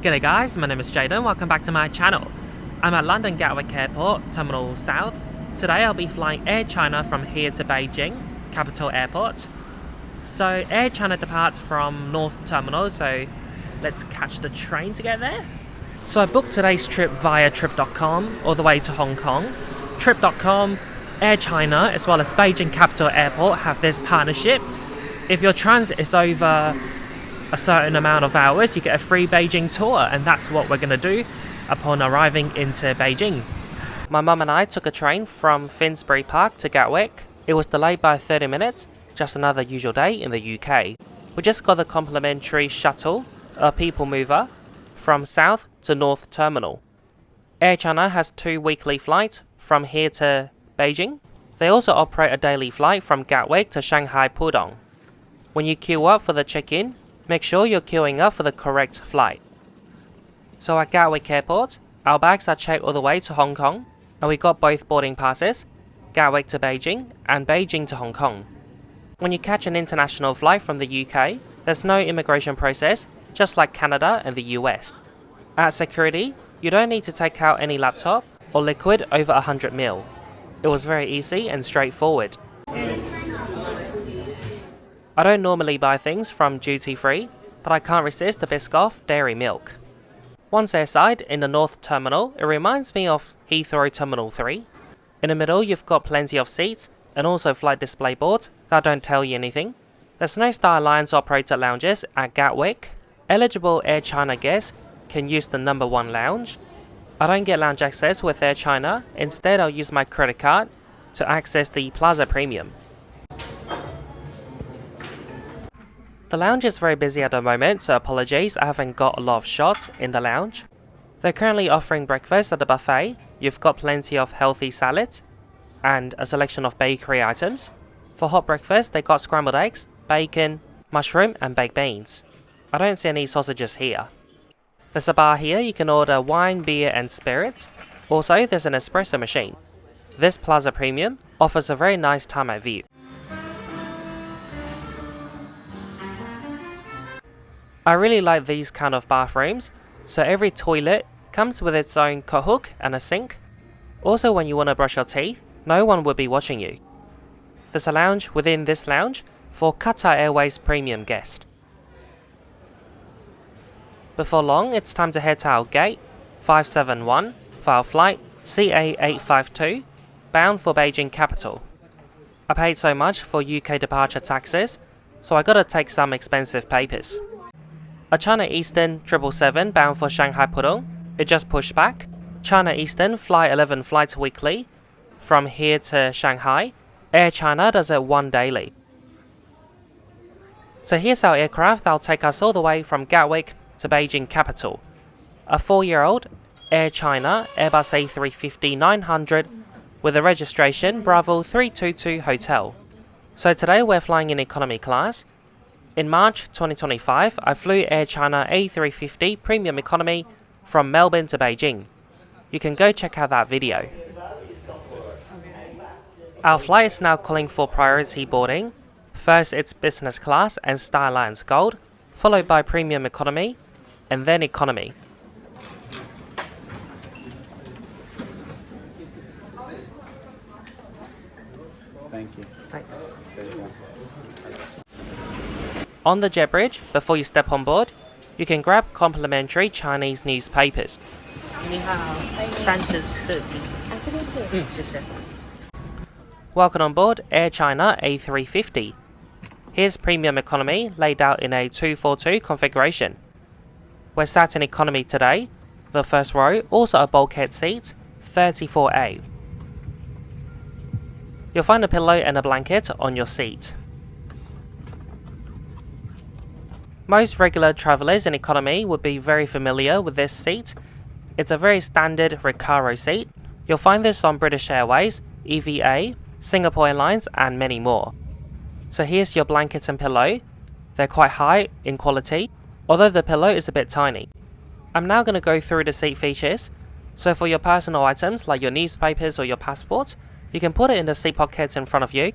G'day guys, my name is Jaden, welcome back to my channel. I'm at London Gatwick Airport, Terminal South. Today I'll be flying Air China from here to Beijing, capital airport. So Air China departs from North Terminal, so let's catch the train to get there. So I booked today's trip via trip.com all the way to Hong Kong. Trip.com, Air China as well as Beijing Capital Airport have this partnership. If your transit is over a certain amount of hours, you get a free Beijing tour, and that's what we're going to do upon arriving into Beijing. My mum and I took a train from Finsbury Park to Gatwick. It was delayed by 30 minutes, just another usual day in the UK. We just got the complimentary shuttle, a people mover, from South to North Terminal. Air China has 2 weekly flights from here to Beijing. They also operate a daily flight from Gatwick to Shanghai Pudong. When you queue up for the check-in, make sure you're queuing up for the correct flight. So at Gatwick Airport, our bags are checked all the way to Hong Kong, and we got both boarding passes, Gatwick to Beijing and Beijing to Hong Kong. When you catch an international flight from the UK, there's no immigration process, just like Canada and the US. At security, you don't need to take out any laptop or liquid over 100 ml. It was very easy and straightforward. I don't normally buy things from duty-free, but I can't resist the Biscoff dairy milk. Once airside in the North Terminal, it reminds me of Heathrow Terminal 3. In the middle you've got plenty of seats and also flight display boards that don't tell you anything. There's no Star Alliance operated lounges at Gatwick. Eligible Air China guests can use the number 1 lounge. I don't get lounge access with Air China, instead I'll use my credit card to access the Plaza Premium. The lounge is very busy at the moment, so apologies, I haven't got a lot of shots in the lounge. They're currently offering breakfast at the buffet. You've got plenty of healthy salads and a selection of bakery items. For hot breakfast, they got scrambled eggs, bacon, mushroom and baked beans. I don't see any sausages here. There's a bar here, you can order wine, beer and spirits. Also, there's an espresso machine. This Plaza Premium offers a very nice tarmac view. I really like these kind of bathrooms, so every toilet comes with its own coat hook and a sink. Also, when you want to brush your teeth, no one will be watching you. There's a lounge within this lounge for Cathay Airways premium guests. Before long, it's time to head to our gate 571 for our flight CA852 bound for Beijing capital. I paid so much for UK departure taxes, so I gotta take some expensive papers. A China Eastern 777 bound for Shanghai Pudong, it just pushed back. China Eastern fly 11 flights weekly from here to Shanghai. Air China does it 1 daily. So here's our aircraft that'll take us all the way from Gatwick to Beijing capital. A 4-year-old Air China Airbus A350-900 with a registration Bravo 322 Hotel. So today we're flying in economy class. In March 2025, I flew Air China A350 Premium Economy from Melbourne to Beijing. You can go check out that video. Our flight is now calling for priority boarding. First it's business class and Star Alliance Gold, followed by Premium Economy, and then Economy. Thank you. Thanks. There you go. On the jet bridge, before you step on board, you can grab complimentary Chinese newspapers. 你好，34B。这边请。谢谢。Welcome on board Air China A350. Here's Premium Economy laid out in a 242 configuration. We're sat in Economy today. The first row, also a bulkhead seat, 34A. You'll find a pillow and a blanket on your seat. Most regular travellers in economy would be very familiar with this seat. It's a very standard Recaro seat. You'll find this on British Airways, EVA, Singapore Airlines and many more. So here's your blanket and pillow. They're quite high in quality, although the pillow is a bit tiny. I'm now going to go through the seat features. So for your personal items like your newspapers or your passport, you can put it in the seat pockets in front of you.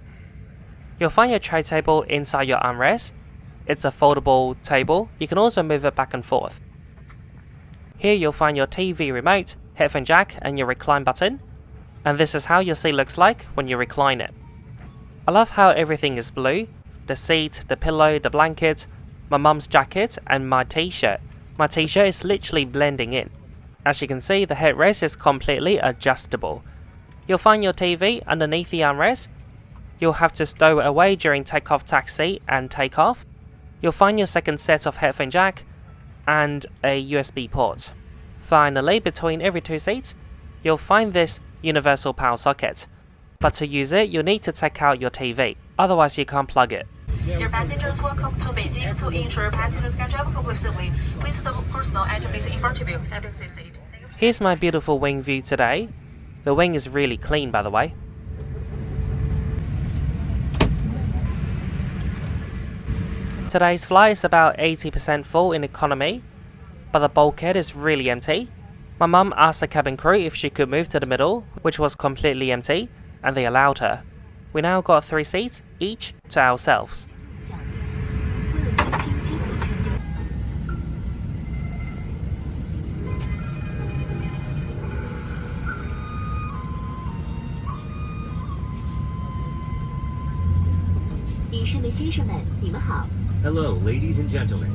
You'll find your tray table inside your armrest. It's a foldable table. You can also move it back and forth. Here you'll find your TV remote, headphone jack and your recline button. And this is how your seat looks like when you recline it. I love how everything is blue. The seat, the pillow, the blanket, my mum's jacket and my t-shirt. My t-shirt is literally blending in. As you can see, the headrest is completely adjustable. You'll find your TV underneath the armrest. You'll have to stow it away during takeoff, taxi and takeoff. You'll find your second set of headphone jack and a USB port. Finally, between every two seats, you'll find this universal power socket. But to use it, you'll need to take out your TV, otherwise you can't plug it. Dear passengers, welcome to Beijing. To ensure passengers can travel comfortably, please the personal items in front of you. Here's my beautiful wing view today. The wing is really clean, by the way. Today's flight is about 80% full in economy, but the bulkhead is really empty. My mum asked the cabin crew if she could move to the middle, which was completely empty, and they allowed her. We now got 3 seats, each to ourselves. Hello, ladies and gentlemen.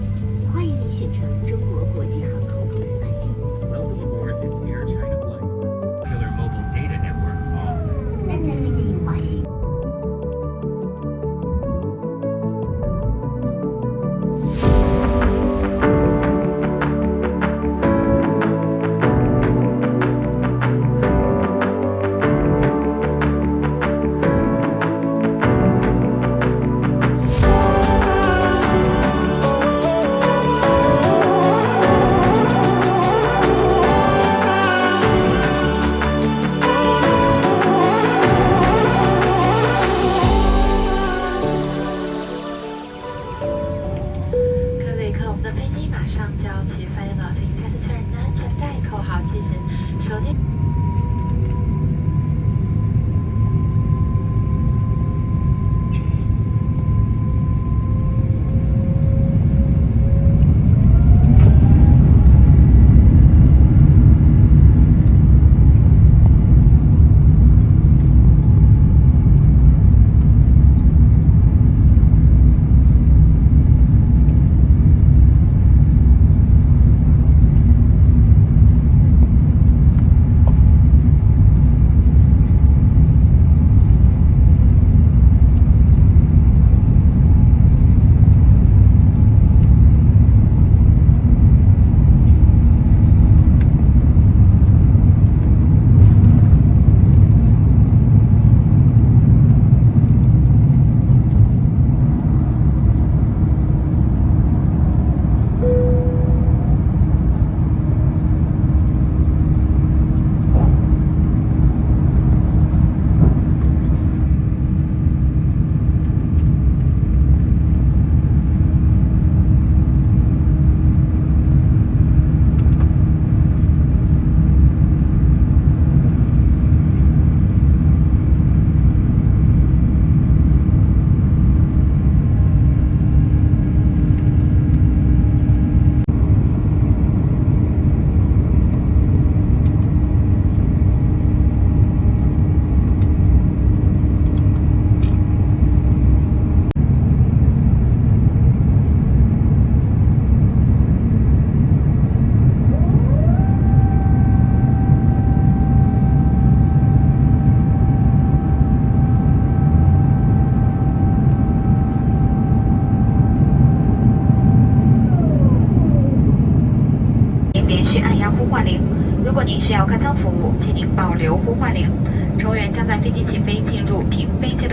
Welcome aboard this Air China flight. Popular mobile data network on.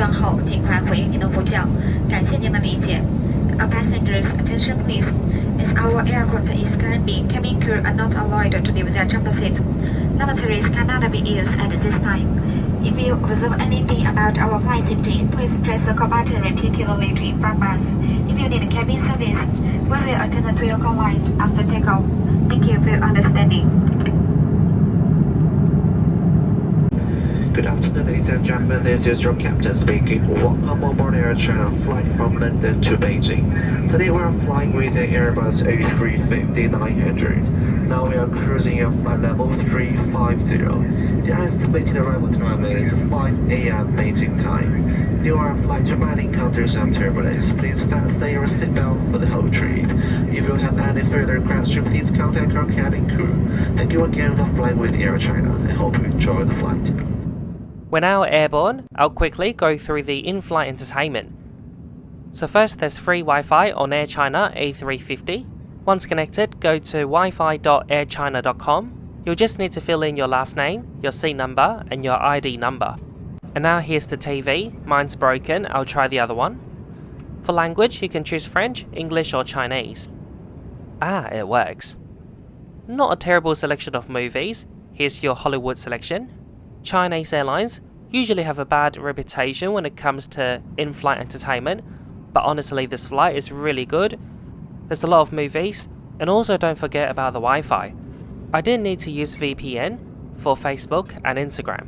段后，尽快回应您的呼叫。感谢您的理解。All passengers, attention please. As our aircraft is climbing, cabin crew are not allowed to leave their jump seat. Lavatories cannot be used at this time. If you observe anything about our flight safety, please press the call button repeatedly to inform us. If you need cabin service, we will attend to your call line after takeoff. Thank you for your understanding. Good afternoon, ladies and gentlemen. This is your captain speaking. Welcome aboard Air China flight from London to Beijing. Today we are flying with the Airbus A350-900. Now we are cruising at flight level 350. The estimated arrival time is 5 a.m. Beijing time. During flight you might encounter some turbulence. Please fasten your seatbelt for the whole trip. If you have any further questions, please contact our cabin crew. Thank you again for flying with Air China. I hope you enjoy the flight. We're now airborne. I'll quickly go through the in-flight entertainment. So first, there's free Wi-Fi on Air China A350. Once connected, go to wifi.airchina.com. You'll just need to fill in your last name, your seat number, and your ID number. And now here's the TV. Mine's broken. I'll try the other one. For language, you can choose French, English, or Chinese. Ah, it works. Not a terrible selection of movies. Here's your Hollywood selection. Chinese airlines usually have a bad reputation when it comes to in-flight entertainment, but honestly this flight is really good. There's a lot of movies, and also don't forget about the Wi-Fi. I didn't need to use VPN for Facebook and Instagram.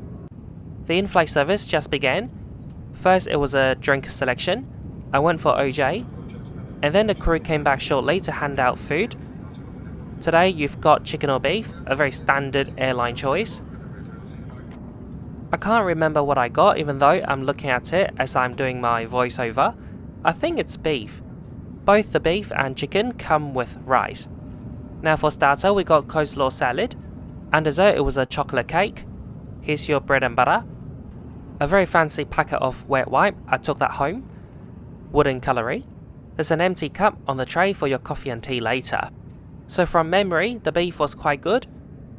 The in-flight service just began. First it was a drink selection. I went for OJ, and then the crew came back shortly to hand out food. Today you've got chicken or beef, a very standard airline choice. I can't remember what I got even though I'm looking at it as I'm doing my voiceover. I think it's beef. Both the beef and chicken come with rice. Now for starter we got coleslaw salad, and dessert it was a chocolate cake. Here's your bread and butter. A very fancy packet of wet wipe, I took that home. Wooden cutlery. There's an empty cup on the tray for your coffee and tea later. So from memory, the beef was quite good.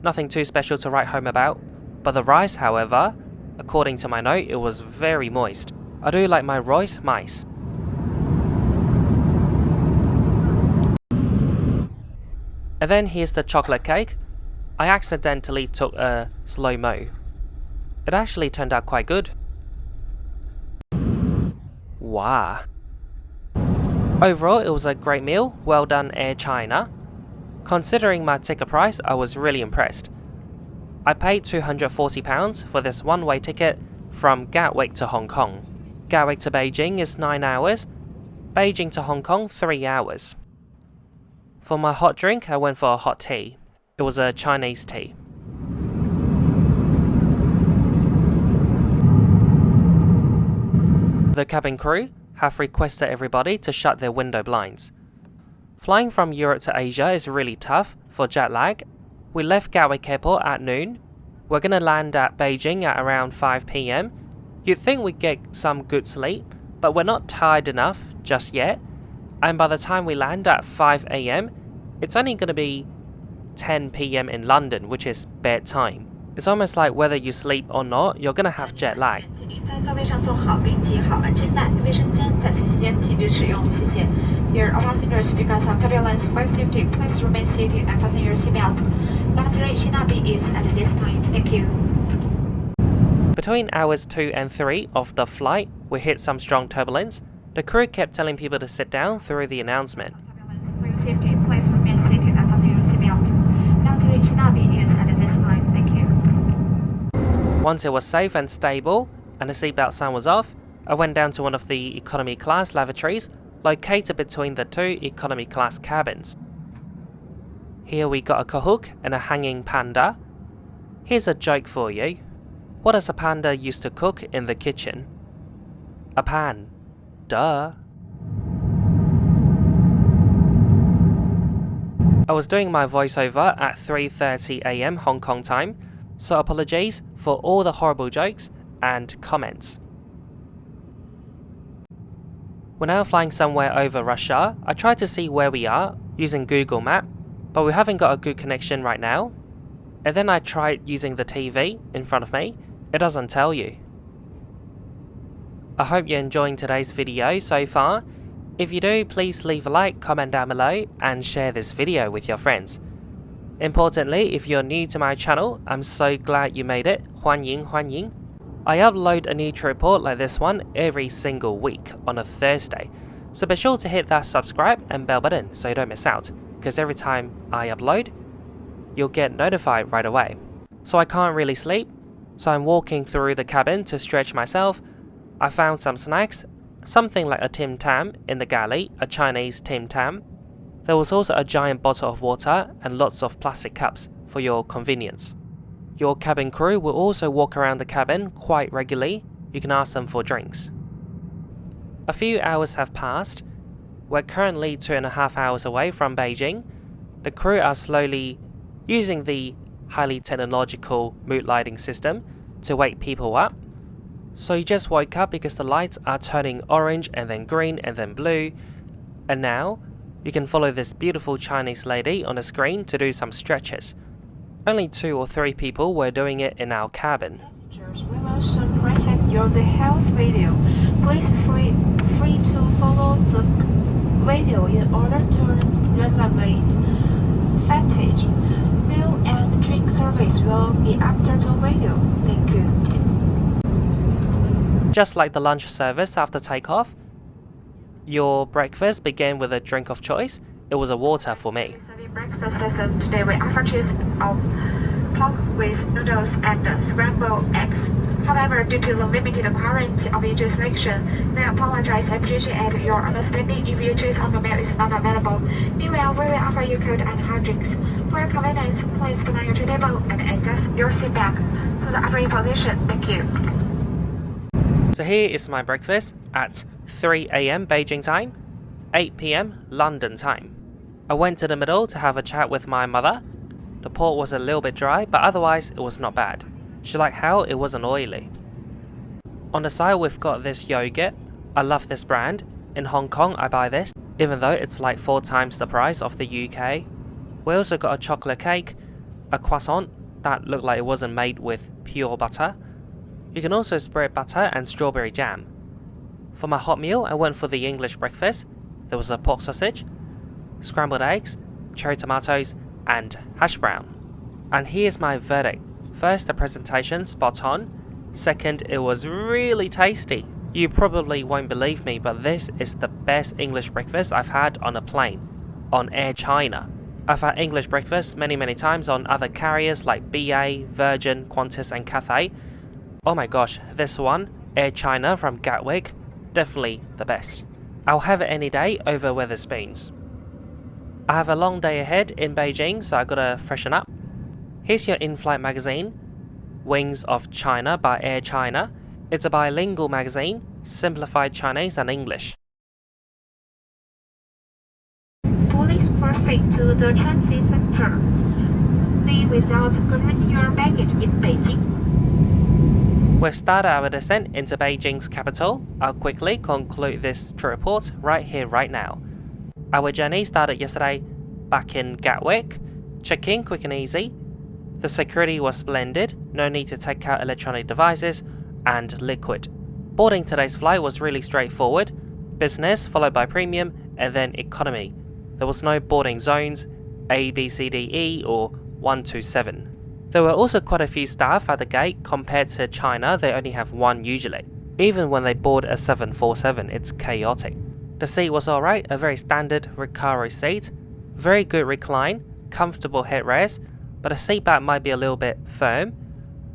Nothing too special to write home about. But the rice, however, according to my note, it was very moist. I do like my rice mice. And then here's the chocolate cake. I accidentally took a slow-mo. It actually turned out quite good. Wow. Overall, it was a great meal. Well done, Air China. Considering my ticket price, I was really impressed. I paid £240 for this one-way ticket from Gatwick to Hong Kong. Gatwick to Beijing is 9 hours. Beijing to Hong Kong, 3 hours. For my hot drink, I went for a hot tea. It was a Chinese tea. The cabin crew have requested everybody to shut their window blinds. Flying from Europe to Asia is really tough for jet lag. We left Gatwick Airport at noon. We're gonna land at Beijing at around 5 p.m. You'd think we'd get some good sleep, but we're not tired enough just yet. And by the time we land at 5 a.m, it's only gonna be 10 p.m. in London, which is bedtime. It's almost like whether you sleep or not, you're gonna have jet lag. Dear all passengers, because of turbulence, flight safety, please remain seated and fasten your seatbelt. Lavatory should not be used at this time. Thank you. Between hours 2 and 3 of the flight, we hit some strong turbulence. The crew kept telling people to sit down through the announcement. Flight safety, please remain seated and fasten your seatbelt. Lavatory should not be used at this time. Thank you. Once it was safe and stable, and the seatbelt sign was off, I went down to one of the economy class lavatories located between the two economy class cabins. Here we got a cahook and a hanging panda. Here's a joke for you. What does a panda used to cook in the kitchen? A pan. Duh. I was doing my voiceover at 3:30 a.m. Hong Kong time, so apologies for all the horrible jokes and comments. We're now flying somewhere over Russia. I tried to see where we are using Google Map, but we haven't got a good connection right now. And then I tried using the TV in front of me. It doesn't tell you. I hope you're enjoying today's video so far. If you do, please leave a like, comment down below, and share this video with your friends. Importantly, if you're new to my channel, I'm so glad you made it. 欢迎欢迎. I upload a new trip report like this one every single week on a Thursday, so be sure to hit that subscribe and bell button so you don't miss out, because every time I upload, you'll get notified right away. So I can't really sleep, so I'm walking through the cabin to stretch myself. I found some snacks, something like a Tim Tam in the galley, a Chinese Tim Tam. There was also a giant bottle of water and lots of plastic cups for your convenience. Your cabin crew will also walk around the cabin quite regularly. You can ask them for drinks. A few hours have passed. We're currently 2.5 hours away from Beijing. The crew are slowly using the highly technological mood lighting system to wake people up. So you just woke up because the lights are turning orange and then green and then blue. And now you can follow this beautiful Chinese lady on the screen to do some stretches. Only 2 or 3 people were doing it in our cabin. We will soon present you the health video. Please free to follow the video in order to reserve fatigue. Meal and drink service will be after the video. Thank you. Just like the lunch service after takeoff, your breakfast began with a drink of choice. It was a water for me. Serving breakfast lesson today we offer choice of pork with noodles and scrambled eggs. However, due to the limited quantity of each selection, we apologize and appreciate your understanding if your choice on the meal is not available. Meanwhile, we will offer you cold and hot drinks. For your convenience, please put on your tray table and adjust your seat back to the upright position. Thank you. So here is my breakfast at 3 AM Beijing time, 8 PM London time. I went to the middle to have a chat with my mother. The pork was a little bit dry, but otherwise it was not bad. She liked how it wasn't oily. On the side we've got this yogurt. I love this brand. In Hong Kong I buy this, even though it's like 4 times the price of the UK. We also got a chocolate cake, a croissant that looked like it wasn't made with pure butter. You can also spread butter and strawberry jam. For my hot meal, I went for the English breakfast. There was a pork sausage, scrambled eggs, cherry tomatoes, and hash brown. And here's my verdict. First, the presentation spot on. Second, it was really tasty. You probably won't believe me, but this is the best English breakfast I've had on a plane, on Air China. I've had English breakfast many times on other carriers like BA, Virgin, Qantas and Cathay. Oh my gosh, this one, Air China from Gatwick, definitely the best. I'll have it any day over Wetherspoons. I have a long day ahead in Beijing, so I gotta freshen up. Here's your in-flight magazine, Wings of China by Air China. It's a bilingual magazine, simplified Chinese and English. Please proceed to the transit center. Leave without clearing your baggage in Beijing. We've started our descent into Beijing's capital. I'll quickly conclude this trip report right here, right now. Our journey started yesterday back in Gatwick. Check-in quick and easy. The security was splendid, no need to take out electronic devices, and liquid. Boarding today's flight was really straightforward. Business followed by premium and then economy. There was no boarding zones, A, B, C, D, E or 1 to 7. There were also quite a few staff at the gate. Compared to China, they only have 1 usually. Even when they board a 747, it's chaotic. The seat was alright, a very standard Recaro seat. Very good recline, comfortable headrest, but the seat back might be a little bit firm.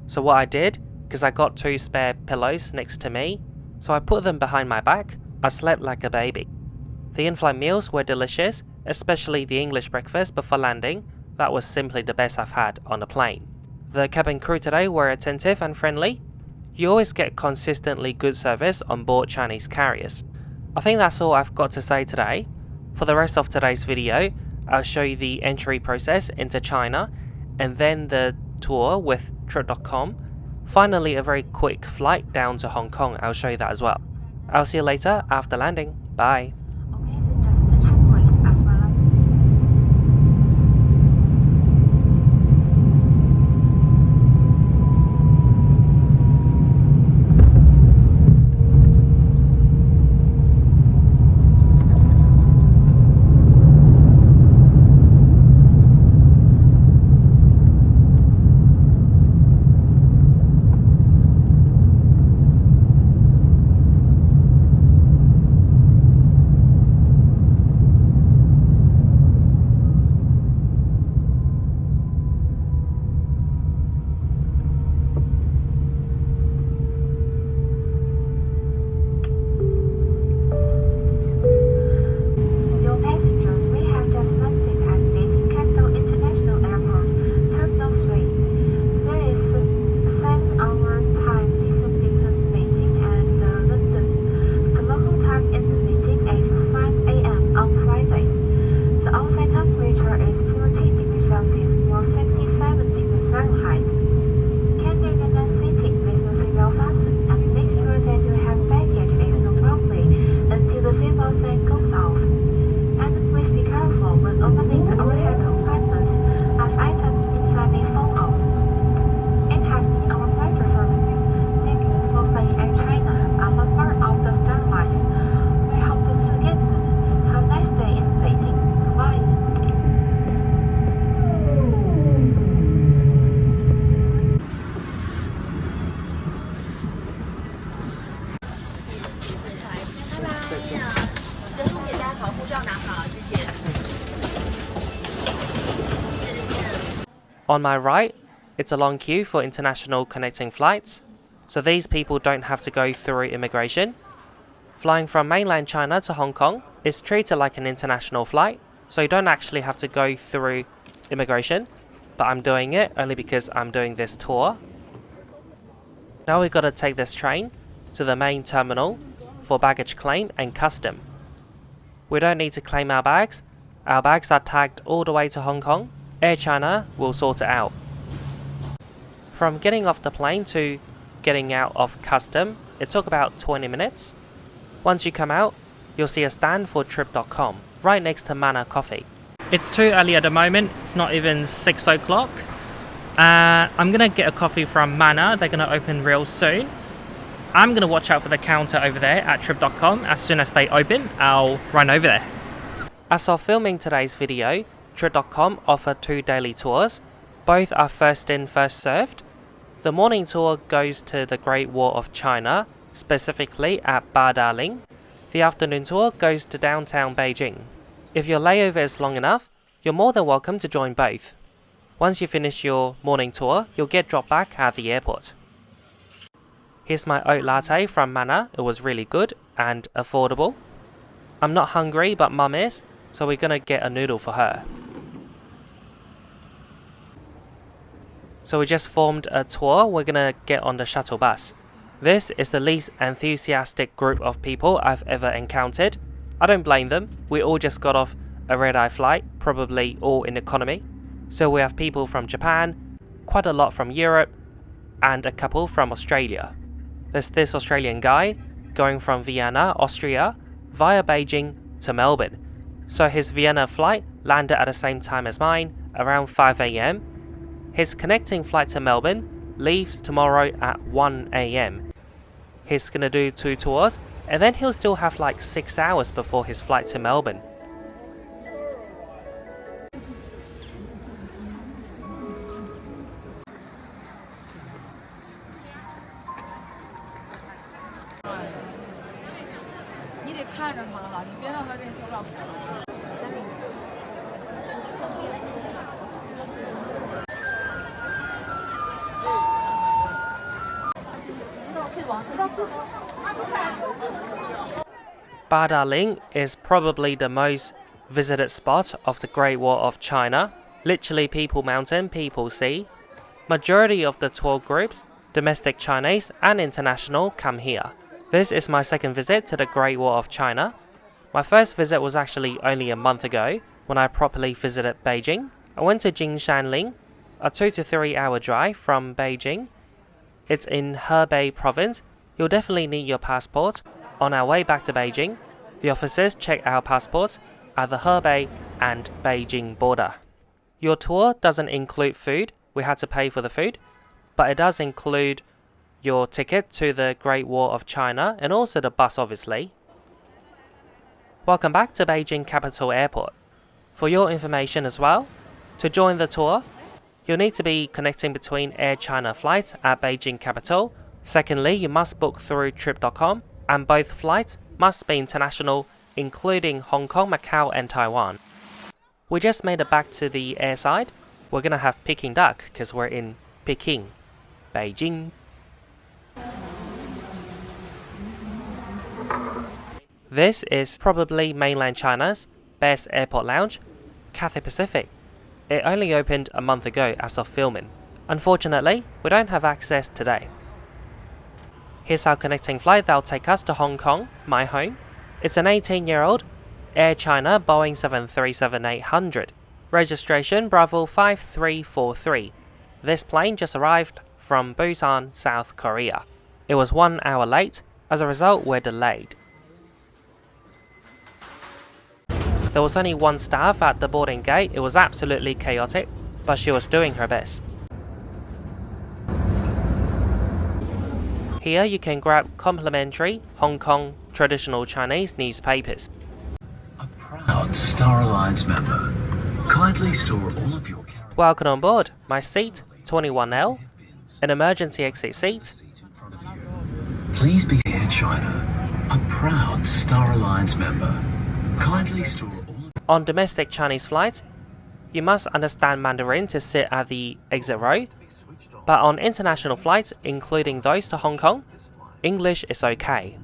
So what I did, because I got 2 spare pillows next to me, so I put them behind my back. I slept like a baby. The in-flight meals were delicious, especially the English breakfast before landing. That was simply the best I've had on a plane. The cabin crew today were attentive and friendly. You always get consistently good service on board Chinese carriers. I think that's all I've got to say today. For the rest of today's video, I'll show you the entry process into China and then the tour with trip.com. Finally, a very quick flight down to Hong Kong. I'll show you that as well. I'll see you later after landing. Bye. On my right, it's a long queue for international connecting flights, so these people don't have to go through immigration. Flying from mainland China to Hong Kong is treated like an international flight, so you don't actually have to go through immigration, but I'm doing it only because I'm doing this tour. Now we've got to take this train to the main terminal for baggage claim and custom. We don't need to claim our bags are tagged all the way to Hong Kong. Air China will sort it out. From getting off the plane to getting out of custom, it took about 20 minutes. Once you come out, you'll see a stand for Trip.com right next to Mana Coffee. It's too early at the moment, it's not even 6 o'clock. I'm gonna get a coffee from Mana, they're gonna open real soon. I'm gonna watch out for the counter over there at Trip.com. As soon as they open, I'll run over there. As of filming today's video, Trip.com offer 2 daily tours. Both are first in, first served. The morning tour goes to the Great Wall of China, specifically at Badaling. The afternoon tour goes to downtown Beijing. If your layover is long enough, you're more than welcome to join both. Once you finish your morning tour, you'll get dropped back at the airport. Here's my oat latte from Mana. It was really good and affordable. I'm not hungry, but Mum is, so we're gonna get a noodle for her. So we just formed a tour. We're gonna get on the shuttle bus. This is the least enthusiastic group of people I've ever encountered. I don't blame them. We all just got off a red-eye flight, probably all in economy. So we have people from Japan, quite a lot from Europe, and a couple from Australia. There's this Australian guy going from Vienna, Austria, via Beijing to Melbourne. So his Vienna flight landed at the same time as mine, around 5 AM. His connecting flight to Melbourne leaves tomorrow at 1 AM. He's gonna do 2 tours, and then he'll still have like 6 hours before his flight to Melbourne. Badaling is probably the most visited spot of the Great Wall of China. Literally people mountain, people sea. Majority of the tour groups, domestic Chinese and international, come here. This is my second visit to the Great Wall of China. My first visit was actually only a month ago when I properly visited Beijing. I went to Jingshanling, a 2 to 3 hour drive from Beijing. It's in Hebei province. You'll definitely need your passport. On our way back to Beijing, the officers check our passports at the Hebei and Beijing border. Your tour doesn't include food, we had to pay for the food, but it does include your ticket to the Great Wall of China and also the bus obviously. Welcome back to Beijing Capital Airport. For your information as well, to join the tour, you'll need to be connecting between Air China flights at Beijing Capital. Secondly, you must book through Trip.com, and both flights must be international, including Hong Kong, Macau and Taiwan. We just made it back to the airside. We're gonna have Peking duck because we're in Peking, Beijing. This is probably mainland China's best airport lounge, Cathay Pacific. It only opened a month ago as of filming. Unfortunately, we don't have access today. Here's our connecting flight that'll take us to Hong Kong, my home. It's an 18-year-old Air China Boeing 737-800. Registration Bravo 5343. This plane just arrived from Busan, South Korea. It was 1 hour late. As a result, we're delayed. There was only one staff at the boarding gate. It was absolutely chaotic, but she was doing her best. Here you can grab complimentary Hong Kong traditional Chinese newspapers. A proud Star Alliance member. Kindly store all of your carry. Welcome on board. My seat, 21L, an emergency exit seat. Please be Air China. A proud Star Alliance member. Kindly store all. On domestic Chinese flights, You must understand Mandarin to sit at the exit row, but on international flights, including those to Hong Kong, English is okay.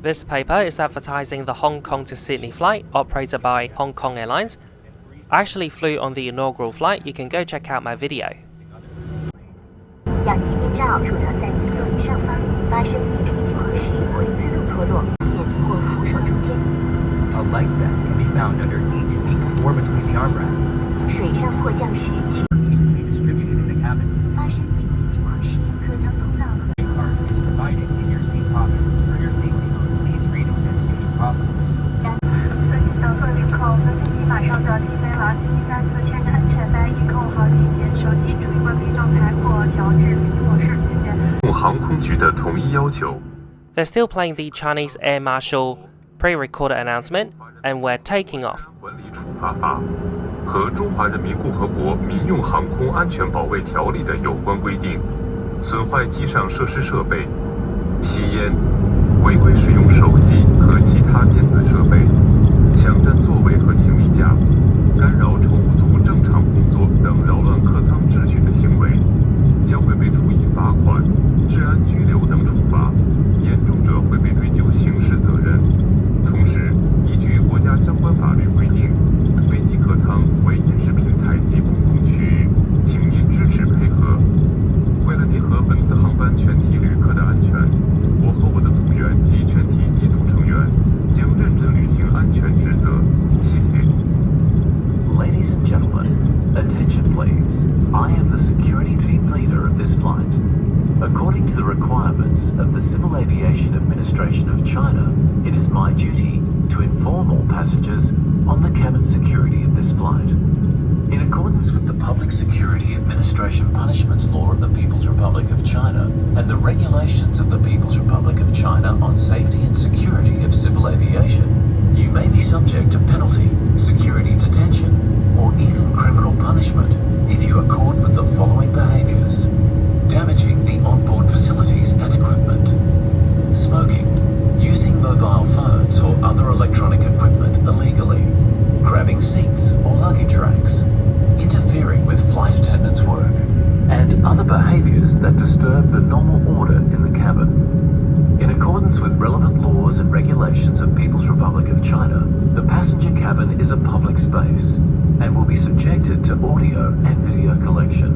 This paper is advertising the Hong Kong to Sydney flight operated by Hong Kong Airlines. I actually flew on the inaugural flight. You can go check out my video. 氧气面罩储藏在底座椅上方，发生紧急情况时会自动脱落，面或扶手中间。A life vest can be found under each seat or between the armrests. 水上迫降时， Can be distributed in the cabin. 发生紧急情况时，客舱通道和 A card is provided in your seat pocket. For your safety, please read it as soon as possible. 尊敬的各位旅客，我们飞机马上就要起飞了，请您再次确认安全带，已扣好系紧，手机处于关闭状态或调至飞行模式，谢谢。航空局的统一要求。 They're still playing the Chinese Air Marshal pre-recorded announcement, and we're taking off. 管理处罚法和中华人民共和国民用航空安全保卫条例的有关规定，损坏机上设施设备、吸烟、违规使用手机和其他电子设备、抢占座位和行李架、干扰乘务组正常工作等扰乱客舱秩序的行为，将会被处以罚款、治安拘留等处罚，严重者会被追究刑事责任。同时，依据国家相关法律规定，飞机客舱为饮食品采集公共区域，请您支持配合。为了配合本次航班全体旅客的安全，我和我的组员及全体机组成员将认真履行安全职责。谢谢。 Ladies and gentlemen, attention please. I am the security team leader of this flight. According to the requirements of the Civil Aviation Administration of China, it is my duty to inform all passengers on the cabin security of this flight. In accordance with the Public Security Administration Punishments Law of the People's Republic of China and the regulations of the People's Republic of China on safety and security of civil aviation, you may be subject to penalty, security detention, or even criminal punishment if you are caught with the following behaviours: damaging the onboard facilities and equipment, smoking, using mobile phones or other electronic equipment illegally, grabbing seats or luggage racks, interfering with flight attendants' work, and other behaviours that disturb the normal order in the cabin. In accordance with relevant laws and regulations of People's Republic of China, the passenger cabin is a public space and will be subjected to audio and video collection.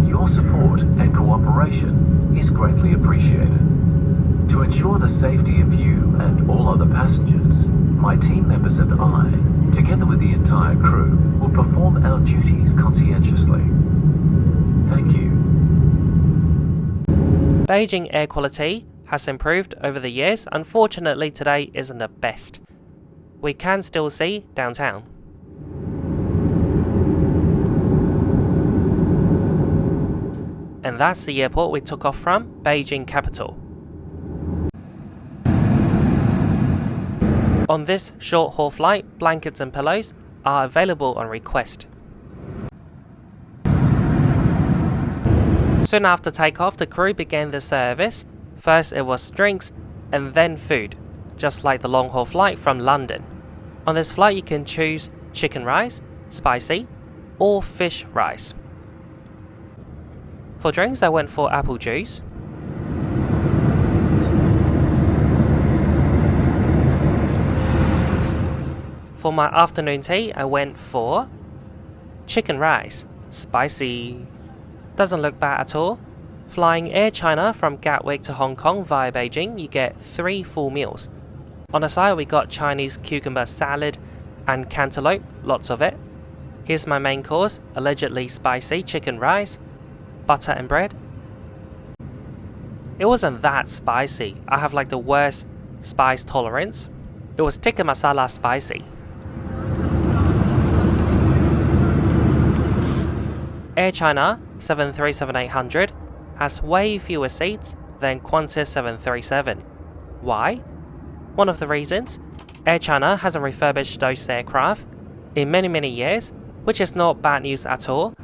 Your support and cooperation is greatly appreciated. To ensure the safety of you and all other passengers, my team members and I, together with the entire crew, will perform our duties conscientiously. Thank you. Beijing air quality has improved over the years. Unfortunately, today isn't the best. We can still see downtown. And that's the airport we took off from, Beijing capital. On this short haul flight, blankets and pillows are available on request. Soon after takeoff, the crew began the service. First it was drinks and then food, just like the long haul flight from London. On this flight you can choose chicken rice, spicy, or fish rice. For drinks I went for apple juice. For my afternoon tea I went for chicken rice, spicy. Doesn't look bad at all. Flying Air China from Gatwick to Hong Kong via Beijing, you get 3 full meals. On the side we got Chinese cucumber salad and cantaloupe, lots of it. Here's my main course, allegedly spicy chicken rice, butter and bread. It wasn't that spicy. I have like the worst spice tolerance. It was tikka masala spicy. Air China 737-800 has way fewer seats than Qantas 737. Why? One of the reasons, Air China hasn't refurbished those aircraft in many years, which is not bad news at all,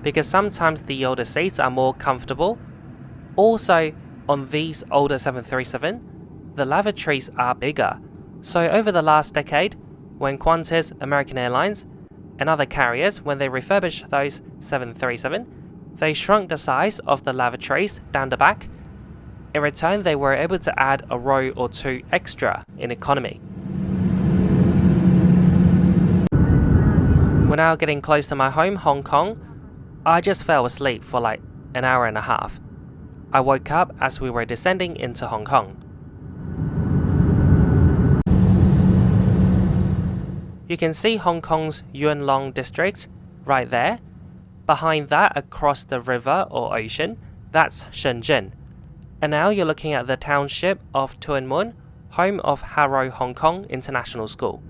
because sometimes the older seats are more comfortable. Also, on these older 737, the lavatories are bigger, So over the last decade, when Qantas, American Airlines, and other carriers, when they refurbished those 737, they shrunk the size of the lavatories down the back. In return, they were able to add a row or two extra in economy. We're now getting close to my home, Hong Kong. I just fell asleep for like an hour and a half. I woke up as we were descending into Hong Kong. You can see Hong Kong's Yuen Long district right there. Behind that, across the river or ocean, that's Shenzhen. And now you're looking at the township of Tuen Mun, home of Harrow Hong Kong International School.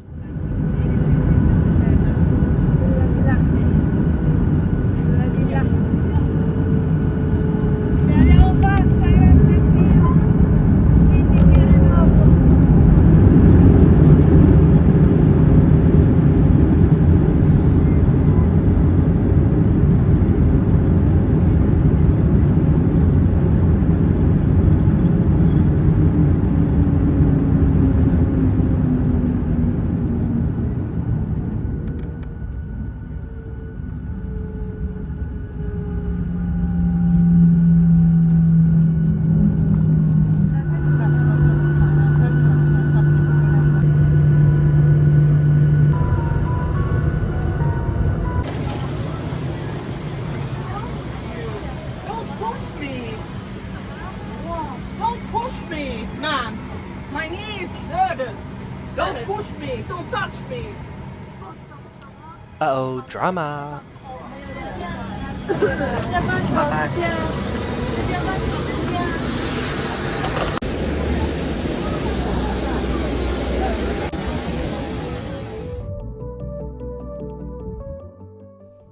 Uh-oh, drama.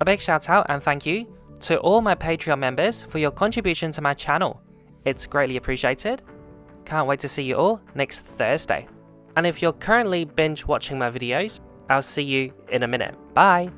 A big shout out and thank you to all my Patreon members for your contribution to my channel. It's greatly appreciated. Can't wait to see you all next Thursday. And if you're currently binge watching my videos, I'll see you in a minute. Bye!